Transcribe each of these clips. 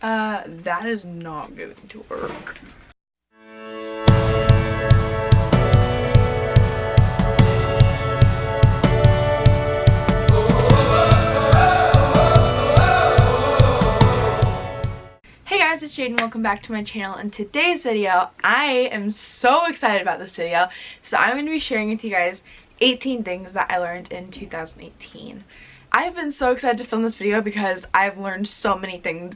That is not going to work. Hey guys, it's Jaiden. Welcome back to my channel. In today's video, I am so excited about this video. So I'm going to be sharing with you guys 18 things that I learned in 2018. I've been so excited to film this video because I've learned so many things.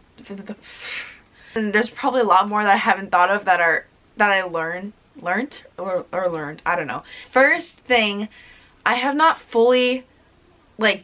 And there's probably a lot more that I haven't thought of that I learned, I don't know. First thing, I have not fully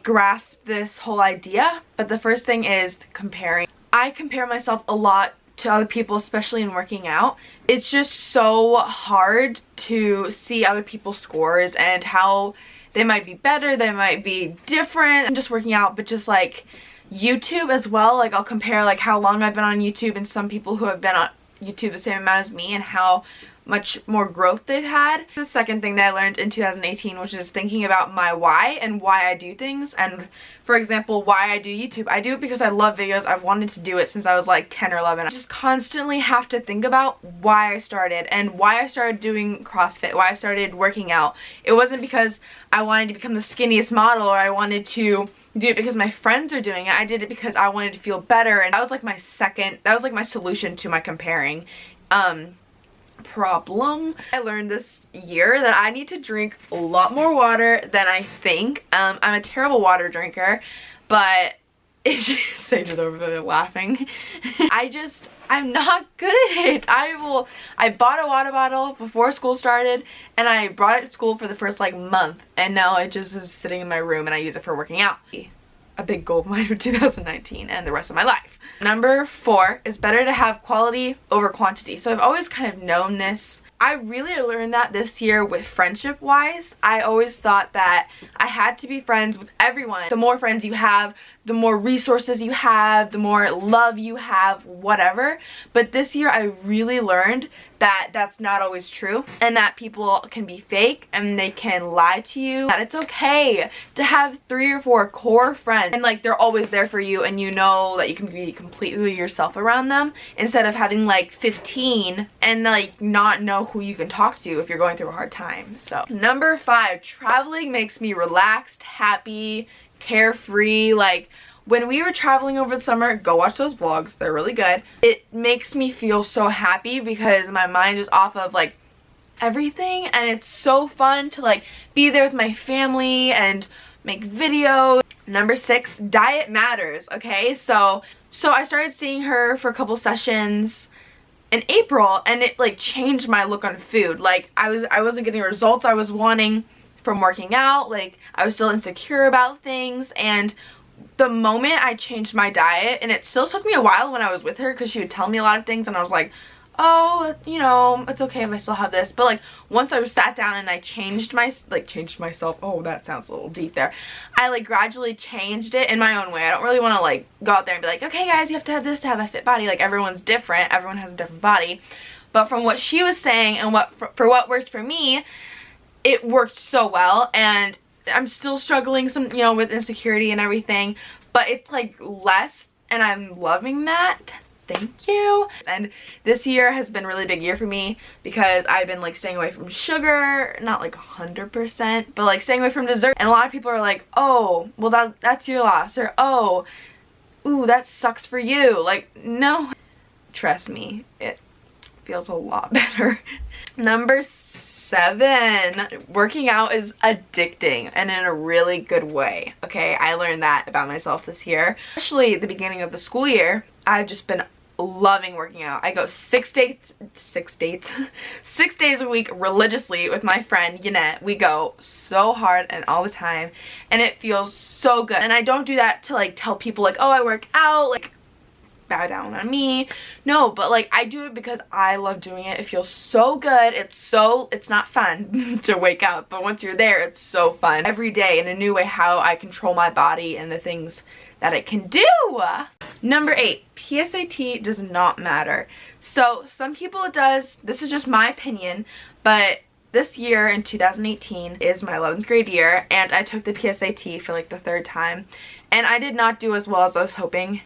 grasped this whole idea, but the first thing is comparing. I compare myself a lot to other people, especially in working out. It's just so hard to see other people's scores and how they might be better, they might be different, and just working out, but just like YouTube as well. Like I'll compare like how long I've been on YouTube and some people who have been on YouTube the same amount as me and how much more growth they've had. The second thing that I learned in 2018, which is thinking about my why and why I do things. And for example, why I do YouTube. I do it because I love videos. I've wanted to do it since I was like 10 or 11. I just constantly have to think about why I started and why I started doing CrossFit, why I started working out. It wasn't because I wanted to become the skinniest model or I wanted to do it because my friends are doing it. I did it because I wanted to feel better, and that was like my solution to my comparing problem. I learned this year that I need to drink a lot more water than I think. I'm a terrible water drinker, but it's just Sage is over there laughing. I'm not good at it. I bought a water bottle before school started and I brought it to school for the first like month, and now it just is sitting in my room and I use it for working out. A big goal of mine for 2019 and the rest of my life. Number 4 is better to have quality over quantity. So I've always kind of known this. I really learned that this year with friendship wise. I always thought that I had to be friends with everyone. The more friends you have, the more resources you have, the more love you have, whatever. But this year I really learned that that's not always true, and that people can be fake and they can lie to you. That it's okay to have 3 or 4 core friends and like they're always there for you and you know that you can be completely yourself around them, instead of having like 15 and like not know who you can talk to if you're going through a hard time. So number 5, traveling makes me relaxed, happy, carefree. Like when we were traveling over the summer, go watch those vlogs, they're really good. It makes me feel so happy because my mind is off of like everything, and it's so fun to like be there with my family and make videos. Number 6, diet matters. Okay, so I started seeing her for a couple sessions in April, and it like changed my look on food. Like I wasn't getting the results I was wanting from working out. Like I was still insecure about things, and the moment I changed my diet, and it still took me a while when I was with her because she would tell me a lot of things and I was like, oh, you know, it's okay if I still have this. But like once I sat down and I changed myself, oh, that sounds a little deep there. I like gradually changed it in my own way. I don't really want to like go out there and be like, okay guys, you have to have this to have a fit body. Like everyone's different, everyone has a different body. But from what she was saying and for what worked for me, it worked so well. And I'm still struggling with insecurity and everything, but it's like less, and I'm loving that. Thank you. And this year has been a really big year for me because I've been like staying away from sugar, not like 100%, but like staying away from dessert. And a lot of people are like, oh, well that's your loss, or oh, ooh, that sucks for you. Like, no, trust me, it feels a lot better. Number 7, working out is addicting, and in a really good way. Okay, I learned that about myself this year, especially at the beginning of the school year. I've just been loving working out. I go 6 days a week religiously with my friend Yannette. We go so hard and all the time, and it feels so good. And I don't do that to like tell people like, oh, I work out, like bow down on me. No, but like I do it because I love doing it. It feels so good. It's not fun to wake up, but once you're there, it's so fun. Every day in a new way how I control my body and the things that it can do. Number 8, PSAT does not matter. So some people it does. This is just my opinion, but this year in 2018 is my 11th grade year, and I took the PSAT for like the 3rd time, and I did not do as well as I was hoping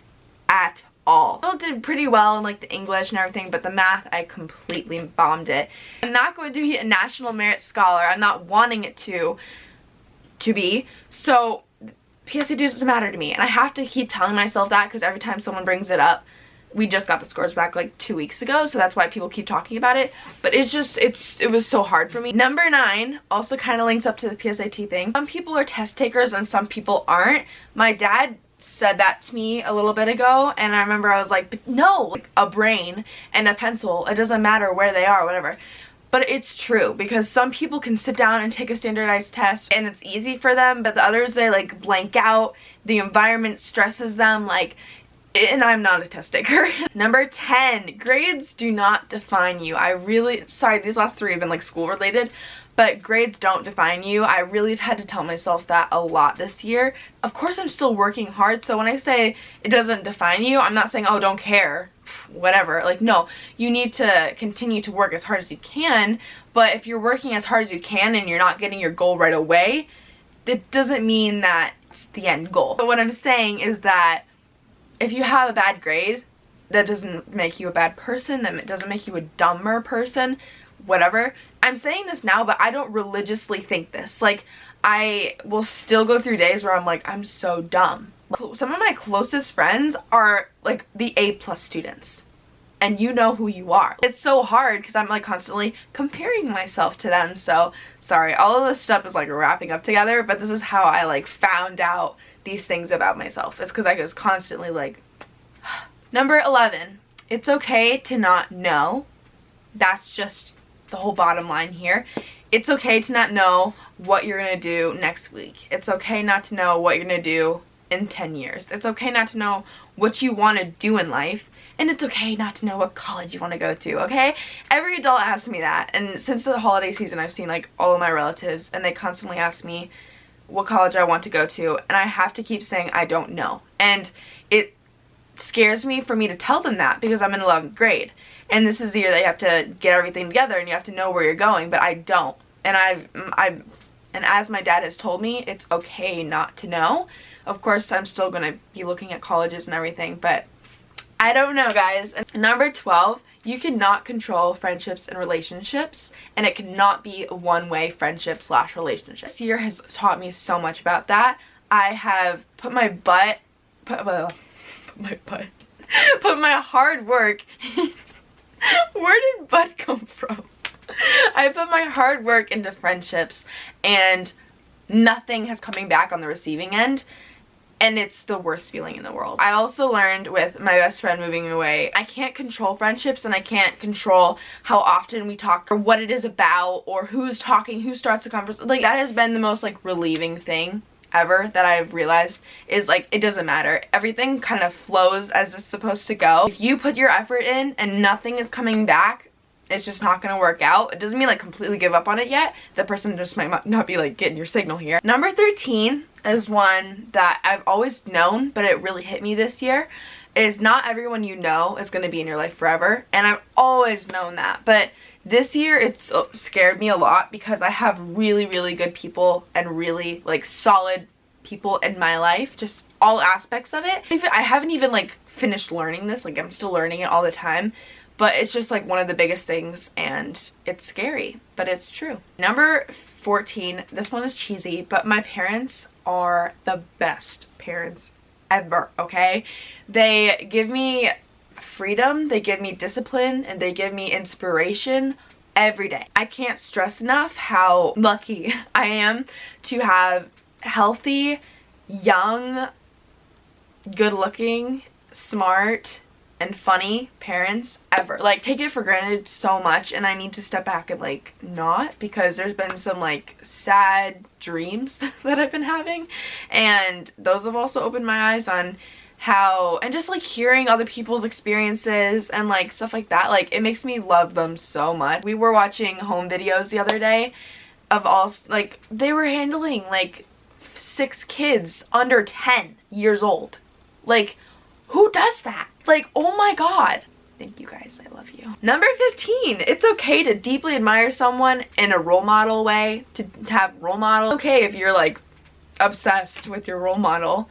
at all. I still did pretty well in like the English and everything, but the math, I completely bombed it. I'm not going to be a National Merit Scholar. I'm not wanting it to be. So PSAT doesn't matter to me, and I have to keep telling myself that because every time someone brings it up, we just got the scores back like 2 weeks ago, so that's why people keep talking about it. But it's just, it was so hard for me. Number 9 also kind of links up to the PSAT thing. Some people are test takers and some people aren't. My dad said that to me a little bit ago, and I remember I was like, but no, like a brain and a pencil, it doesn't matter where they are, whatever. But it's true, because some people can sit down and take a standardized test and it's easy for them, but the others, they like blank out, the environment stresses them, like, and I'm not a test taker. Number 10, grades do not define you. Sorry, these last 3 have been like school related, but grades don't define you. I really have had to tell myself that a lot this year. Of course, I'm still working hard, so when I say it doesn't define you, I'm not saying, oh, don't care, whatever. Like, no, you need to continue to work as hard as you can, but if you're working as hard as you can and you're not getting your goal right away, it doesn't mean that it's the end goal. But what I'm saying is that if you have a bad grade, that doesn't make you a bad person, that doesn't make you a dumber person, whatever. I'm saying this now, but I don't religiously think this. Like, I will still go through days where I'm like, I'm so dumb. Some of my closest friends are like the A+ students, and you know who you are. It's so hard because I'm like constantly comparing myself to them. So sorry, all of this stuff is like wrapping up together, but this is how I like found out these things about myself. It's because I was constantly like Number 11, it's okay to not know. That's just the whole bottom line here. It's okay to not know what you're gonna do next week. It's okay not to know what you're gonna do in 10 years. It's okay not to know what you want to do in life, and it's okay not to know what college you want to go to, okay? Every adult asks me that, and since the holiday season I've seen like all of my relatives, and they constantly ask me what college I want to go to, and I have to keep saying I don't know. And it scares me for me to tell them that because I'm in 11th grade, and this is the year that you have to get everything together and you have to know where you're going, but I don't. And and as my dad has told me, it's okay not to know. Of course, I'm still gonna be looking at colleges and everything, but I don't know, guys. And number 12, you cannot control friendships and relationships, and it cannot be a one-way friendship / relationship. This year has taught me so much about that. I have put my hard work where did butt come from? I put my hard work into friendships, and nothing has coming back on the receiving end, and it's the worst feeling in the world. I also learned with my best friend moving away, I can't control friendships, and I can't control how often we talk or what it is about or who's talking, who starts the conversation. Like, that has been the most like relieving thing ever that I've realized, is like, it doesn't matter. Everything kind of flows as it's supposed to go. If you put your effort in and nothing is coming back, it's just not gonna work out. It doesn't mean like completely give up on it yet. The person just might not be like getting your signal here. Number 13 is one that I've always known, but it really hit me this year, is not everyone you know is gonna be in your life forever. And I've always known that, but this year it's scared me a lot because I have really, really good people and really like solid people in my life, just all aspects of it. I haven't even like finished learning this, like I'm still learning it all the time. But it's just like one of the biggest things, and it's scary, but it's true. Number 14, this one is cheesy, but my parents are the best parents ever, okay? They give me freedom, they give me discipline, and they give me inspiration every day. I can't stress enough how lucky I am to have healthy, young, good-looking, smart, and funny parents ever. Like, take it for granted so much, and I need to step back and like not, because there's been some like sad dreams that I've been having, and those have also opened my eyes on how, and just like hearing other people's experiences and like stuff like that, like it makes me love them so much. We were watching home videos the other day of all, like, they were handling like 6 kids under 10 years old. Like, who does that? Like, oh my god. Thank you guys, I love you. Number 15, it's okay to deeply admire someone in a role model way, to have role model. Okay, if you're like obsessed with your role model,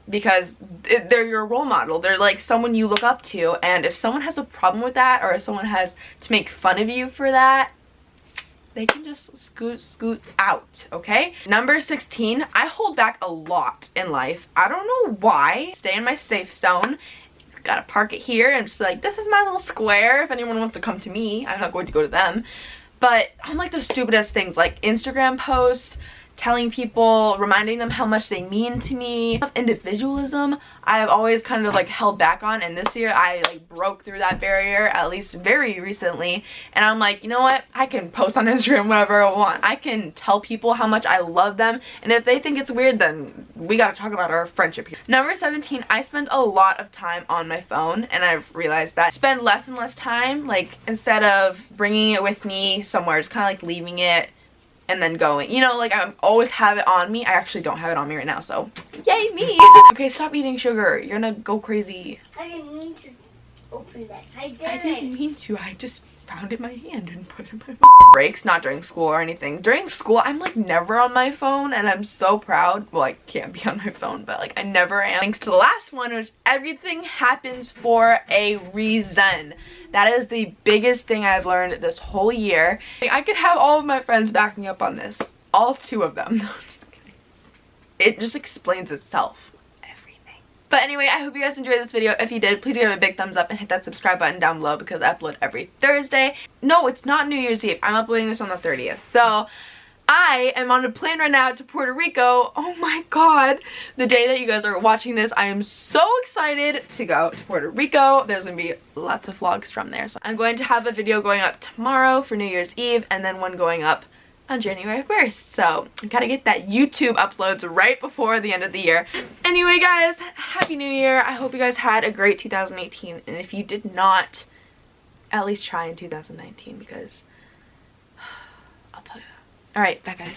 because they're your role model. They're like someone you look up to, and if someone has a problem with that, or if someone has to make fun of you for that, they can just scoot out, okay? Number 16, I hold back a lot in life. I don't know why. Stay in my safe zone. Gotta park it here and just like, this is my little square. If anyone wants to come to me, I'm not going to go to them. But I'm like the stupidest things, like Instagram posts, telling people, reminding them how much they mean to me. Individualism, I've always kind of like held back on, and this year I like broke through that barrier, at least very recently, and I'm like, you know what, I can post on Instagram whatever I want. I can tell people how much I love them, and if they think it's weird, then we gotta talk about our friendship here. Number 17, I spend a lot of time on my phone, and I've realized that I spend less and less time, like instead of bringing it with me somewhere, just kind of like leaving it and then going, you know, like I always have it on me. I actually don't have it on me right now, so yay me. Okay, stop eating sugar, you're gonna go crazy. I didn't mean to open that. I didn't mean to, I just found it in my hand and put it in my mouth. Breaks, not during school or anything. During school, I'm like never on my phone, and I'm so proud. Well, I can't be on my phone, but like I never am. Thanks to the last one, which everything happens for a reason. That is the biggest thing I've learned this whole year. I could have all of my friends back me up on this. All 2 of them. No, I'm just kidding. It just explains itself. Everything. But anyway, I hope you guys enjoyed this video. If you did, please give it a big thumbs up and hit that subscribe button down below, because I upload every Thursday. No, it's not New Year's Eve. I'm uploading this on the 30th. So I am on a plane right now to Puerto Rico. Oh my god. The day that you guys are watching this, I am so excited to go to Puerto Rico. There's gonna be lots of vlogs from there. So I'm going to have a video going up tomorrow for New Year's Eve, and then one going up on January 1st. So I gotta get that YouTube uploads right before the end of the year. Anyway guys, Happy New Year. I hope you guys had a great 2018. And if you did not, at least try in 2019, because I'll tell you that. Alright, bye guys.